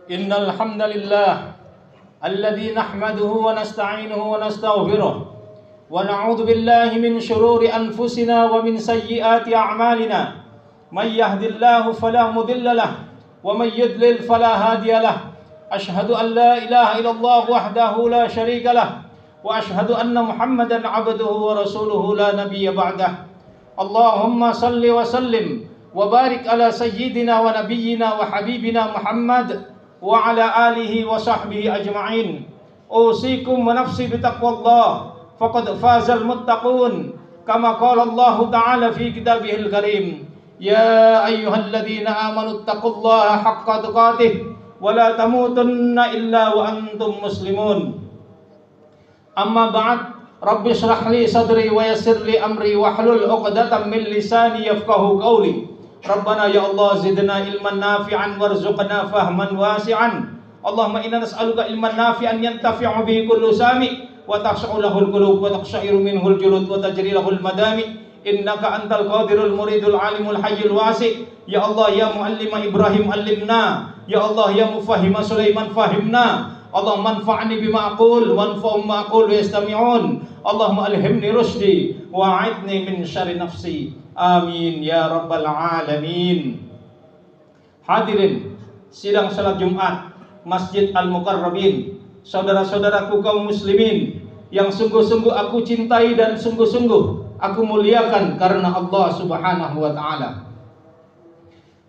Innal hamdalillah alladzi nahmaduhu wa nasta'inuhu wa nastaghfiruh wa na'udzu billahi min shururi anfusina wa min sayyiati a'malina. May yahdihillahu fala mudilla lahu wa may yudlil fala hadiya lahu. Asyhadu an la ilaha illallah wahdahu la syarika lahu wa asyhadu anna Muhammadan 'abduhu wa rasuluhu la nabiyya ba'dah. Allahumma salli wa sallim wa barik ala sayyidina wa nabiyyina wa habibina Muhammad wa ala alihi wa sahbihi ajma'in. Usikum wa nafsi bitaqwallah faqad fazal muttaqun kama qala Allah ta'ala fi kitabihil karim. Ya ayyuhalladzina amanu taqullaha haqqa tuqatih wa la tamutunna illa wa antum muslimun. Amma ba'd. Rabbi shrah li sadri wa yassir li amri wa hlul 'uqdatam min lisani yafqahu qawli. Rabbana ya Allah zidna ilman nafi'an warzuqna fahman wasi'an. Allahumma inna nas'aluka ilman nafi'an yantafi'u bihi kullu sami wa takhsha'u lahul qulub wa takhsha'iru minhul julud wa tajri lahul madami. Innaka antal qadirul muridul alimul hayyul wasi'. Ya Allah ya muallima Ibrahim allimna. Ya Allah ya mufahhima Sulaiman fahimna. Allahumma anfa'ni bima aqul wanfa'hum ma aqul wa yastami'un. Allahumma alhimni rusydi wa'idni min syarri nafsi. Amin ya rabbal alamin. Hadirin sidang salat Jumat Masjid Al-Mukarramin, saudara-saudaraku kaum muslimin yang sungguh-sungguh aku cintai dan sungguh-sungguh aku muliakan karena Allah Subhanahu wa taala.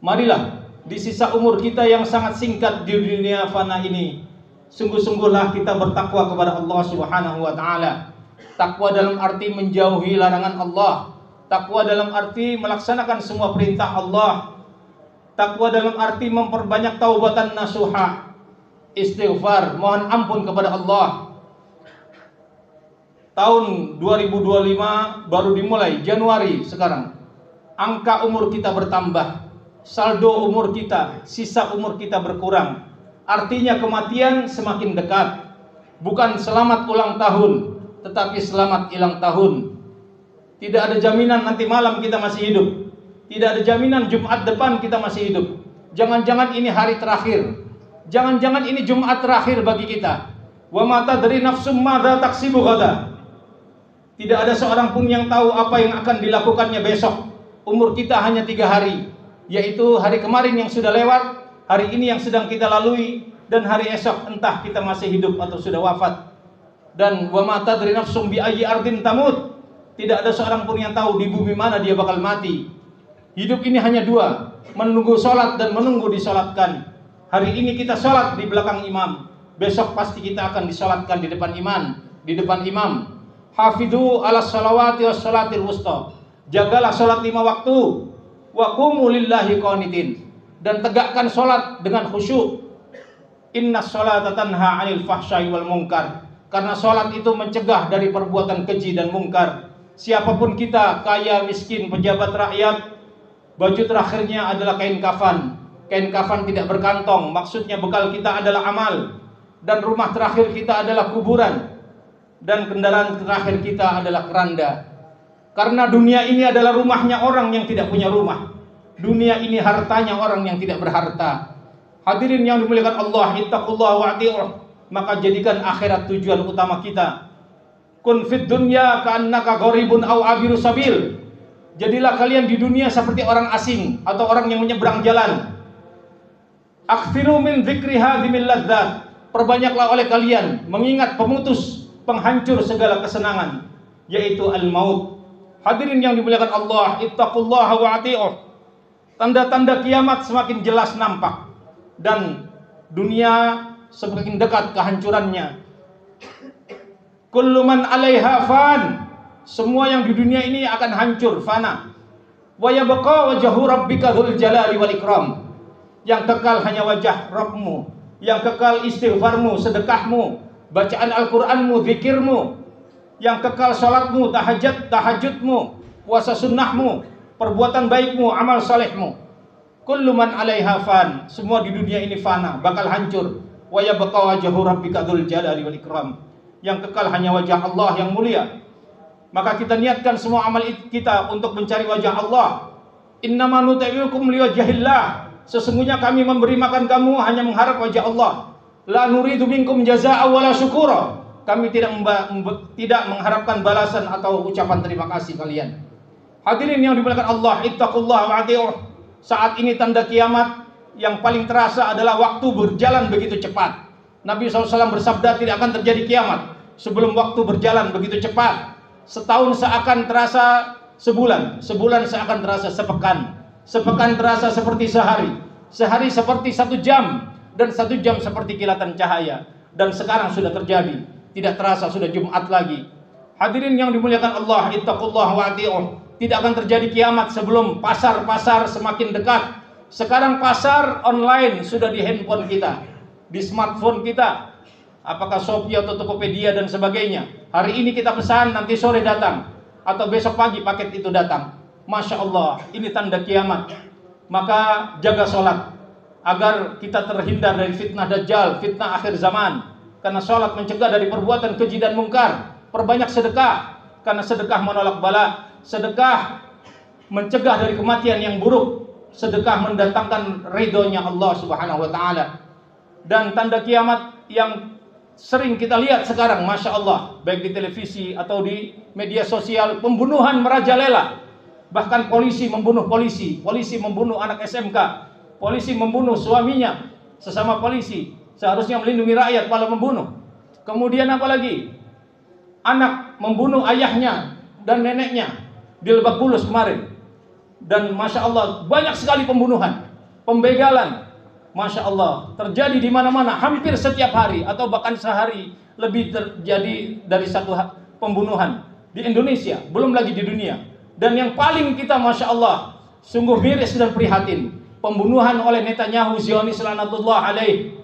Marilah di sisa umur kita yang sangat singkat di dunia fana ini, sungguh-sungguhlah kita bertakwa kepada Allah Subhanahu wa taala. Takwa dalam arti menjauhi larangan Allah. Takwa dalam arti melaksanakan semua perintah Allah. Takwa dalam arti memperbanyak taubatan nasuha, istighfar, mohon ampun kepada Allah. Tahun 2025 baru dimulai, Januari sekarang. Angka umur kita bertambah, saldo umur kita, sisa umur kita berkurang. Artinya kematian semakin dekat. Bukan selamat ulang tahun, tetapi selamat hilang tahun. Tidak ada jaminan nanti malam kita masih hidup. Tidak ada jaminan Jumat depan kita masih hidup. Jangan-jangan ini hari terakhir. Jangan-jangan ini Jumat terakhir bagi kita. Wa ma tadri nafsum madza taksibu ghadan. Tidak ada seorang pun yang tahu apa yang akan dilakukannya besok. Umur kita hanya 3 hari, yaitu hari kemarin yang sudah lewat, hari ini yang sedang kita lalui, dan hari esok entah kita masih hidup atau sudah wafat. Dan wa ma tadri nafsum bi ayyi ardin tamut. Tidak ada seorang pun yang tahu di bumi mana dia bakal mati. Hidup ini hanya 2, menunggu sholat dan menunggu disolatkan. Hari ini kita sholat di belakang imam, besok pasti kita akan disolatkan di depan imam. Hafidhu ala salawati was salatil wusta. Jagalah sholat 5 waktu. Wa qumu lillahi qanitin. Dan tegakkan sholat dengan khusyuk. Inna sholata tanha 'anil fahsya'i wal munkar. Karena sholat itu mencegah dari perbuatan keji dan mungkar. Siapapun kita, kaya, miskin, pejabat, rakyat, baju terakhirnya adalah kain kafan. Kain kafan tidak berkantong, maksudnya bekal kita adalah amal. Dan rumah terakhir kita adalah kuburan. Dan kendaraan terakhir kita adalah keranda. Karena dunia ini adalah rumahnya orang yang tidak punya rumah. Dunia ini hartanya orang yang tidak berharta. Hadirin yang dimuliakan Allah, ittaqullaha wa'ti'uh. Maka jadikan akhirat tujuan utama kita. Kun fid dunya ka'annaka gharibun aw abiru sabil. Jadilah kalian di dunia seperti orang asing atau orang yang menyeberang jalan. Akthiru min dzikri hadimil ladzat. Perbanyaklah oleh kalian mengingat pemutus, penghancur segala kesenangan, yaitu al-maut. Hadirin yang dimuliakan Allah, ittaqullaha wa'ti'uh. Tanda-tanda kiamat semakin jelas nampak dan dunia semakin dekat kehancurannya. Kullu man 'alaiha fan. Semua yang di dunia ini akan hancur, fana. Wa yabqa wajhu rabbika dzul jalali wal ikram. Yang kekal hanya wajah Rabbmu, yang kekal istighfarmu, sedekahmu, bacaan Al-Qur'anmu, zikirmu, yang kekal salatmu, tahajudmu, puasa sunnahmu, perbuatan baikmu, amal salehmu. Kullu man 'alaiha fan. Semua di dunia ini fana, bakal hancur. Wa yabqa wajhu rabbika dzul jalali wal ikram. Yang kekal hanya wajah Allah yang mulia. Maka kita niatkan semua amal kita untuk mencari wajah Allah. Innama nut'imukum liwajhillah. Sesungguhnya kami memberi makan kamu hanya mengharap wajah Allah. La nuridu minkum jazaa'a wala syukura. Kami tidak mengharapkan balasan atau ucapan terima kasih kalian. Hadirin yang dimuliakan Allah, ittaqullaha wa ati'uh. Saat ini tanda kiamat yang paling terasa adalah waktu berjalan begitu cepat. Nabi SAW bersabda tidak akan terjadi kiamat sebelum waktu berjalan begitu cepat. Setahun seakan terasa sebulan, sebulan seakan terasa sepekan, sepekan terasa seperti sehari, sehari seperti 1 jam, dan 1 jam seperti kilatan cahaya. Dan sekarang sudah terjadi, tidak terasa sudah Jumat lagi. Hadirin yang dimuliakan Allah, ittaqullaha wa ati'uh. Tidak akan terjadi kiamat sebelum pasar-pasar semakin dekat. Sekarang pasar online sudah di handphone kita, di smartphone kita. Apakah Shopee atau Tokopedia dan sebagainya. Hari ini kita pesan, nanti sore datang, atau besok pagi paket itu datang. Masya Allah, ini tanda kiamat. Maka jaga sholat agar kita terhindar dari fitnah dajjal, fitnah akhir zaman. Karena sholat mencegah dari perbuatan keji dan mungkar. Perbanyak sedekah, karena sedekah menolak bala. Sedekah mencegah dari kematian yang buruk. Sedekah mendatangkan ridhonya Allah Subhanahu wa ta'ala. Dan tanda kiamat yang sering kita lihat sekarang, Masya Allah, baik di televisi atau di media sosial, pembunuhan merajalela. Bahkan polisi membunuh polisi, polisi membunuh anak SMK, polisi membunuh suaminya, sesama polisi. Seharusnya melindungi rakyat, malah membunuh. Kemudian apa lagi? Anak membunuh ayahnya dan neneknya di Lebak Bulus kemarin. Dan Masya Allah, banyak sekali pembunuhan, pembegalan. Masya Allah, terjadi di mana-mana, hampir setiap hari atau bahkan sehari lebih terjadi dari 1 pembunuhan di Indonesia, belum lagi di dunia. Dan yang paling kita Masya Allah sungguh miris dan prihatin, pembunuhan oleh Netanyahu Zionis laknatullah alaih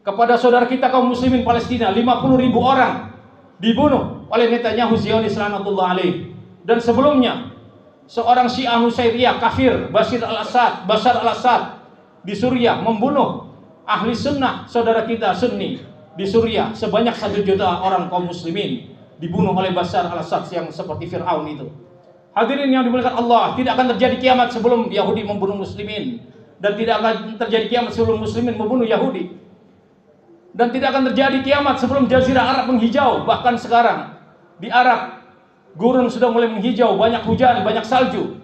kepada saudara kita kaum muslimin Palestina. 50.000 orang dibunuh oleh Netanyahu Zionis laknatullah alaih. Dan sebelumnya seorang Syiah Nusairiyah kafir, Bashar al-Assad di Suriah membunuh ahli sunnah saudara kita Sunni di Suriah. Sebanyak 1 juta orang kaum muslimin dibunuh oleh Bashar al-Assad yang seperti Fir'aun itu. Hadirin yang dimuliakan Allah, tidak akan terjadi kiamat sebelum Yahudi membunuh muslimin, dan tidak akan terjadi kiamat sebelum muslimin membunuh Yahudi, dan tidak akan terjadi kiamat sebelum Jazirah Arab menghijau. Bahkan sekarang di Arab gurun sudah mulai menghijau, banyak hujan, banyak salju.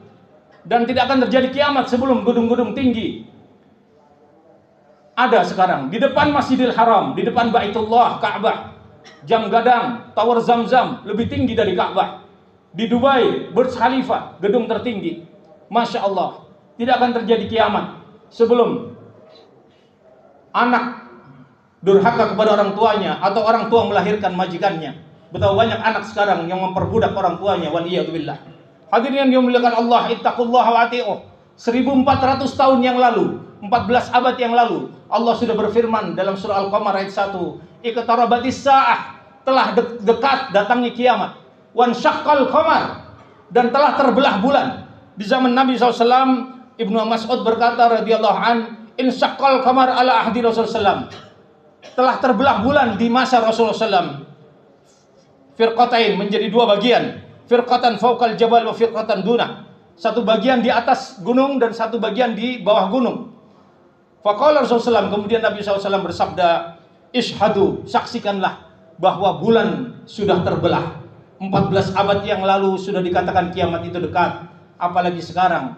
Dan tidak akan terjadi kiamat sebelum gedung-gedung tinggi ada sekarang di depan Masjidil Haram, di depan Baitullah, Ka'bah. Jam gadang, Tower Zamzam lebih tinggi dari Ka'bah. Di Dubai, Burj Khalifa, gedung tertinggi. Masya Allah, tidak akan terjadi kiamat sebelum anak durhaka kepada orang tuanya atau orang tua melahirkan majikannya. Betapa banyak anak sekarang yang memperbudak orang tuanya, waliyadzubillah. Hadirin yang dimuliakan Allah, ittaqullaha wa ati'uh. 1400 tahun yang lalu, 14 abad yang lalu, Allah sudah berfirman dalam surah Al-Qamar ayat 1, iqtarabatis sa'ah, telah dekat datangnya kiamat. Wan syaqqal qamar, dan telah terbelah bulan. Di zaman Nabi SAW, Ibnu Mas'ud berkata radhiyallahu an, in syaqqal qamar ala ahdi Rasulullah SAW. Telah terbelah bulan di masa Rasulullah SAW. Firqatain, menjadi 2 bagian. Firqatan fawqal jabal wa firqatan dunah. Satu bagian di atas gunung dan satu bagian di bawah gunung. Faqala Rasulullah SAW, kemudian Nabi SAW bersabda, ishhadu, saksikanlah bahwa bulan sudah terbelah. 14 abad yang lalu sudah dikatakan kiamat itu dekat, apalagi sekarang.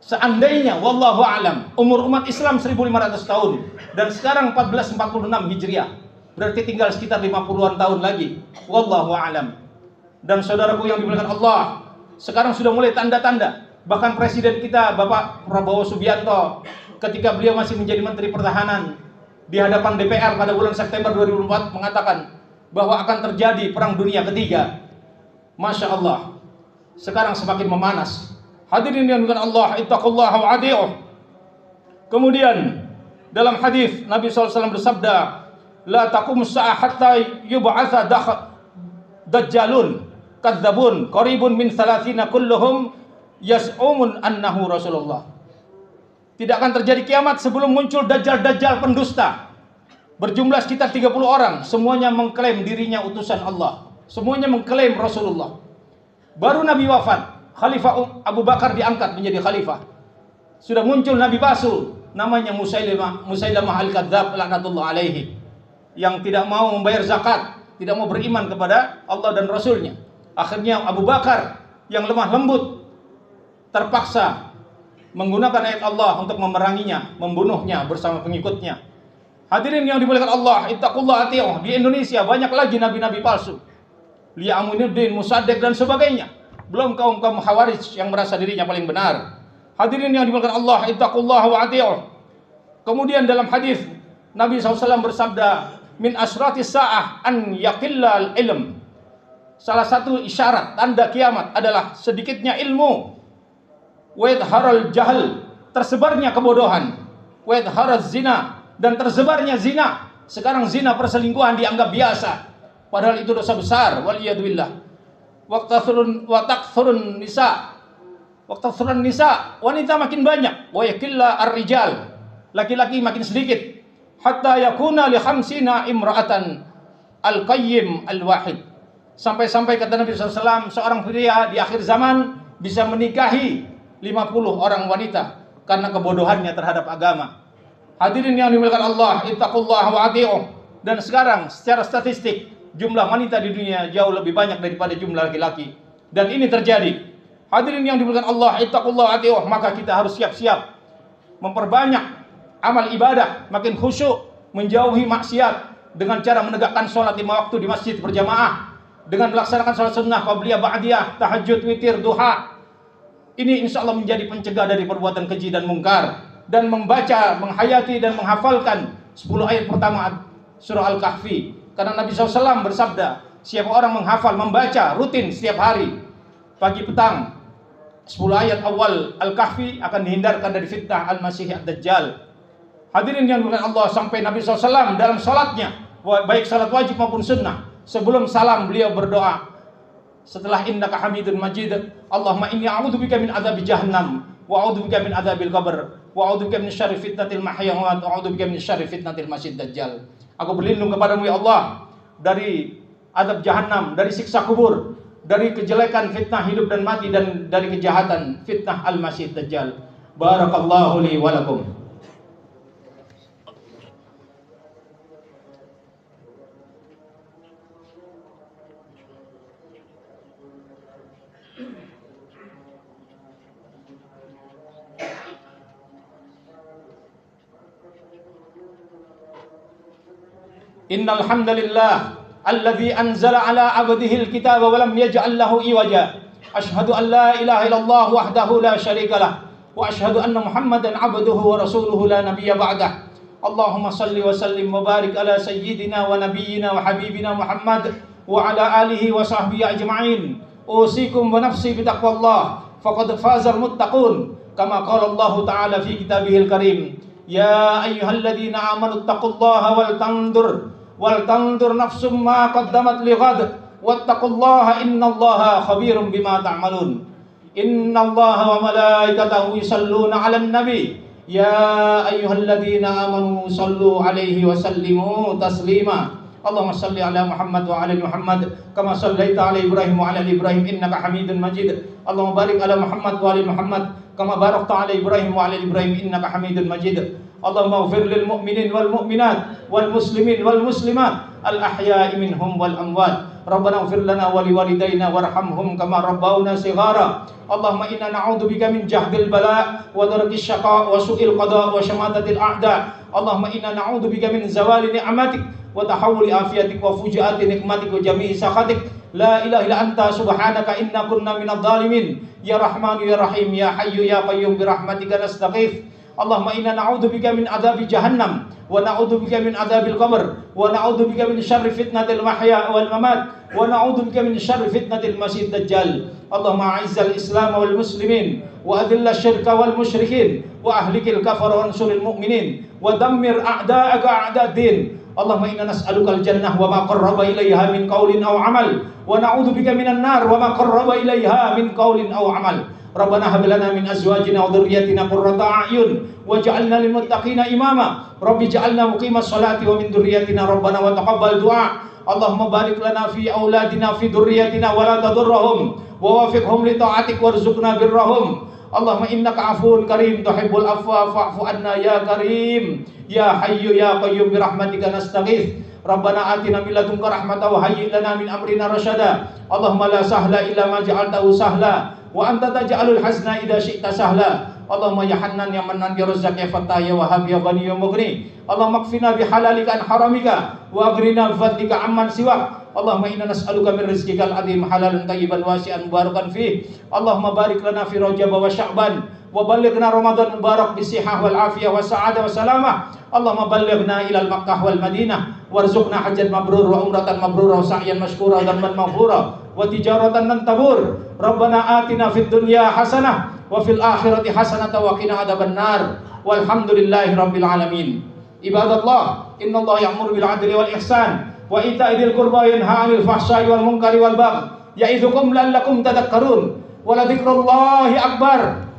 Seandainya, wallahu a'lam, umur umat Islam 1500 tahun, dan sekarang 1446 Hijriah, berarti tinggal sekitar 50-an tahun lagi. Wallahu a'lam. Dan saudaraku yang dimuliakan Allah, sekarang sudah mulai tanda-tanda. Bahkan presiden kita Bapak Prabowo Subianto, ketika beliau masih menjadi Menteri Pertahanan, di hadapan DPR pada bulan September 2004 mengatakan bahwa akan terjadi perang dunia ketiga. Masya Allah, sekarang semakin memanas. Hadirin yang dimuliakan Allah, ittaqullaha wa ati'uh. Kemudian dalam hadis Nabi SAW bersabda, la taqumus sa'ah hatta yub'atsa dajjalun kadzabun qaribun min 30 kulluhum yas'umun annahu Rasulullah. Tidak akan terjadi kiamat sebelum muncul dajjal-dajjal pendusta. Berjumlah sekitar 30 orang, semuanya mengklaim dirinya utusan Allah. Semuanya mengklaim Rasulullah. Baru Nabi wafat, Khalifah Abu Bakar diangkat menjadi khalifah. sudah muncul nabi palsu namanya Musailamah al-Kadzdzab laknatullah alaihi, yang tidak mau membayar zakat, tidak mau beriman kepada Allah dan Rasulnya. Akhirnya Abu Bakar yang lemah lembut terpaksa menggunakan ayat Allah untuk memeranginya, membunuhnya bersama pengikutnya. Hadirin yang dimuliakan Allah, ittaqullah ati'uh. Di Indonesia banyak lagi nabi-nabi palsu. Lia Aminuddin, Musaddiq dan sebagainya. Belum kaum-kaum Khawarij yang merasa dirinya paling benar. Hadirin yang dimuliakan Allah, ittaqullah wa ati'uh. Kemudian dalam hadis Nabi SAW bersabda, min asratis sa'ah an yaqillal ilm. Salah satu isyarat tanda kiamat adalah sedikitnya ilmu. Wa idharul jahl, tersebarnya kebodohan. Wa idharuz zina, dan tersebarnya zina. Sekarang zina perselingkuhan dianggap biasa, padahal itu dosa besar. Waliyadzubillah. Wa takthurun nisa. Wa takthurun nisa, wanita makin banyak. Wa yaqilla ar-rijal, laki-laki makin sedikit. Hatta yakuna li khamsina imra'atan al-qayyim al-wahid. Sampai-sampai kata Nabi SAW, seorang pria di akhir zaman bisa menikahi 50 orang wanita karena kebodohannya terhadap agama. Hadirin yang dimuliakan Allah, ittaqullah wa ati'uh. Dan sekarang secara statistik jumlah wanita di dunia jauh lebih banyak daripada jumlah laki-laki. Dan ini terjadi. Hadirin yang dimuliakan Allah, ittaqullah wa ati'uh. Maka kita harus siap-siap memperbanyak amal ibadah, makin khusyuk, menjauhi maksiat dengan cara menegakkan sholat 5 waktu di masjid berjamaah, dengan melaksanakan sholat sunnah, qabliyah, ba'diyah, tahajud, witir, duha. Ini insya Allah menjadi pencegah dari perbuatan keji dan mungkar. Dan membaca, menghayati dan menghafalkan 10 ayat pertama surah Al-Kahfi. Karena Nabi SAW bersabda, siapa orang menghafal, membaca rutin setiap hari, pagi petang, 10 ayat awal Al-Kahfi, akan dihindarkan dari fitnah Al-Masih Ad-Dajjal. Hadirin yang dimuliakan Allah, sampai Nabi SAW dalam salatnya, baik salat wajib maupun sunnah, sebelum salam beliau berdoa, setelah innaka hamidun majid, Allahumma inni a'udzubika min adzabi jahannam, wa a'udzubika min adzabil qabr, wa a'udzubika min syarri fitnatil mahya wa a'udzubika min syarri fitnatil masjid dajjal. Aku berlindung kepadamu ya Allah dari azab jahannam, dari siksa kubur, dari kejelekan fitnah hidup dan mati, dan dari kejahatan fitnah al-masih dajjal. Barakallahu li wa lakum. Innal hamdalillah alladzi anzala ala 'abdihi al-kitaba wa lam yaj'al lahu iwaja. Asyhadu an la ilaha illallah wahdahu la syarikalah wa asyhadu anna Muhammadan 'abduhu wa rasuluhu la nabiyya ba'dah. Allahumma shalli wa sallim wa barik ala sayyidina wa nabiyyina wa habibina Muhammad wa ala alihi wa sahbihi ajma'in. Usikum wa nafsi bi taqwallah faqad fazal muttaqun. Kama qala Allah ta'ala fi kitabihil karim. Ya ayyuhalladzina amanu taqullaha wal tandur nafsum ma qaddamat lighad wattaqullaha innallaha khabirum bima ta'malun. Innallaha wa malaikatahu yusalluna 'alan nabi ya ayyuhalladzina amanu sallu 'alaihi wa sallimu taslima. Allahumma salli ala Muhammad wa ala Muhammad kama sallaita ala Ibrahim wa ala Ibrahim innaka Hamidun Majid. Allahumma barik ala Muhammad wa ala Muhammad kama barakta ala Ibrahim wa ala Ibrahim innaka Hamidun Majid. Allahumma ighfir lil mu'minin wal mu'minat wal muslimin wal muslimat al ahya'i minhum wal amwat. Rabbana ighfir lana wa liwalidayna warhamhum kama rabbawna shighara. Allahumma inna na'udzubika min jahdil bala wa darkis syaqa wa su'il qada wa syamatatil a'da. Allahumma inna na'udzubika min zawali ni'matik wa tahawuli afiyatik wa fujaati nikmatik wa jami'i sakhatik. La ilaha illa anta subhanaka inna kunna minadh dhalimin. Ya Rahman ya Rahim ya Hayyu ya Qayyum bi rahmatika nastaghith. Allahumma inna na'udzubika min adzabi jahannam wa na'udzubika min adzabil qabr wa na'udzubika min syarri fitnatil mahya wal mamat wa na'udzubika min syarri fitnatil masih dajjal. Allahumma a'izzal islam wal muslimin wa adhillal syirka wal musyrikin wa ahlikil kafara wa ansuril mu'minin wa dammir a'da'aka a'da'ad din. Allahumma inna nas'alukal jannah wa ma qarraba ilaiha min qaulin aw amal wa na'udzubika minan nar wa ma qarraba ilaiha min qaulin aw amal. Rabbana hab lana min azwajina wa dhurriyyatina qurrata a'yun waj'alna lil muttaqina imama. Rabbi ij'alna muqimas salati wa min dhurriyyatina rabbana wa taqabbal du'a. Allahumma barik lana fi auladina fi dhurriyyatina wa la tadurrahum wa wafiqhum li ta'atik warzuqna birrahum. Allahumma innaka afuwun karim tuhibbul afwa fa'fu anna ya karim. Ya hayyu ya qayyum bi rahmatika nastaghits. Rabbana atina min ladunka rahmatan wa hayyi' lana min amrina rasyada. Allahumma la sahla illa ma ja'altahu sahla wa anta taj'alul hazna idza syi'ta sahla. Allahumma ya Hannan ya Mannan ya Razzaq ya Fattah ya Wahhab ya Ghani ya Mughni. Allahumma kfina bi halalika an haramika wa aghrina bi fadlika amman siwak. Allahumma inna nas'aluka min rizqikal azim halalan tayyiban wasi'an mubarakan fih. Allahumma barik lana fi Rajab wa Sya'ban wa ballighna Ramadan mubarak bi sihhah wal afiyah wa sa'adah wa salamah. Allahumma ballighna ilal Makkah wal Madinah warzuqna hajjan mabrur wa umratan mabrur wa sa'yan mashkura wa dhanban maghfura wa tijaratan lan tabur. Rabbana atina fid dunya hasanah wa fil akhirati hasanah wa qina adzabannar. Walhamdulillahi rabbil alamin. Ibadallah, innallaha ya'muru bil 'adli wal ihsan wa ita'i dzil qurba wa yanha 'anil fahsya'i wal munkari wal baghi ya'idzukum la'allakum tadhakkarun. Wa la dzikrullahi akbar.